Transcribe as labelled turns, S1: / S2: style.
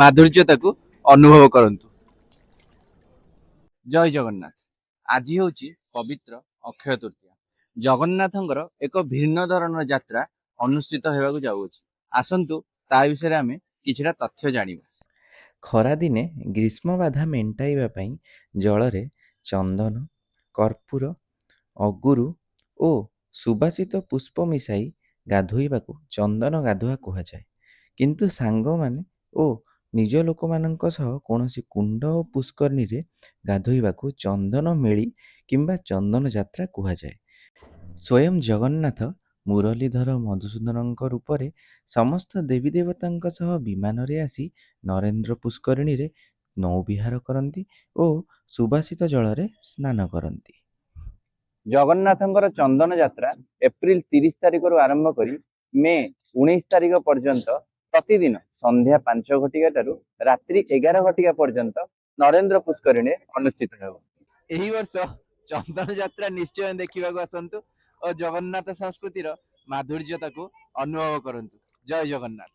S1: ମାଧୁର୍ଯ୍ୟତାକୁ ଅନୁଭବ କରନ୍ତୁ। ଜୟ ଜଗନ୍ନାଥ। ଆଜି ହେଉଛି ପବିତ୍ର ଅକ୍ଷୟ ତୃତୀୟା। ଜଗନ୍ନାଥଙ୍କର ଏକ ଭିନ୍ନ ଧରଣର ଯାତ୍ରା ଅନୁଷ୍ଠିତ ହେବାକୁ ଯାଉଅଛି। ଆସନ୍ତୁ ତା ବିଷୟରେ ଆମେ କିଛିଟା ତଥ୍ୟ ଜାଣିବା।
S2: ଖରାଦିନେ ଗ୍ରୀଷ୍ମ ବାଧା ମେଣ୍ଟାଇବା ପାଇଁ ଜଳରେ ଚନ୍ଦନ, କର୍ପୂର, ଅଗୁରୁ ଓ ସୁବାସିତ ପୁଷ୍ପ ମିଶାଇ ଗାଧୋଇବାକୁ ଚନ୍ଦନ ଗାଧୁଆ କୁହାଯାଏ। କିନ୍ତୁ ସାଙ୍ଗମାନେ ଓ ନିଜ ଲୋକମାନଙ୍କ ସହ କୌଣସି କୁଣ୍ଡ ଓ ପୁଷ୍କରିଣୀରେ ଗାଧୋଇବାକୁ ଚନ୍ଦନ ମେଳି କିମ୍ବା ଚନ୍ଦନ ଯାତ୍ରା କୁହାଯାଏ। ସ୍ୱୟଂ ଜଗନ୍ନାଥ ମୁରଲୀଧର ମଧୁସୂଦନଙ୍କ ରୂପରେ ସମସ୍ତ ଦେବୀ ଦେବତାଙ୍କ ସହ ବିମାନରେ ଆସି ନରେନ୍ଦ୍ର ପୁଷ୍କରିଣୀରେ ନୌବିହାର କରନ୍ତି ଓ ସୁବାସିତ ଜଳରେ ସ୍ନାନ କରନ୍ତି।
S1: ଜଗନ୍ନାଥଙ୍କର ଚନ୍ଦନ ଯାତ୍ରା ଏପ୍ରିଲ 30 ତାରିଖରୁ ଆରମ୍ଭ କରି ମେ 19 ତାରିଖ ପର୍ଯ୍ୟନ୍ତ ପ୍ରତିଦିନ ସନ୍ଧ୍ୟା 5 ଘଟିକା ଠାରୁ ରାତ୍ରି 11 ଘଟିକା ପର୍ଯ୍ୟନ୍ତ ନରେନ୍ଦ୍ର ପୁଷ୍କରିଣୀରେ ଅନୁଷ୍ଠିତ ହେବ। ଏହି ବର୍ଷ ଚନ୍ଦନ ଯାତ୍ରା ନିଶ୍ଚୟ ଦେଖିବାକୁ ଆସନ୍ତୁ ଓ ଜଗନ୍ନାଥ ସଂସ୍କୃତିର ମାଧୁର୍ଯ୍ୟତାକୁ ଅନୁଭବ କରନ୍ତୁ। ଜୟ ଜଗନ୍ନାଥ।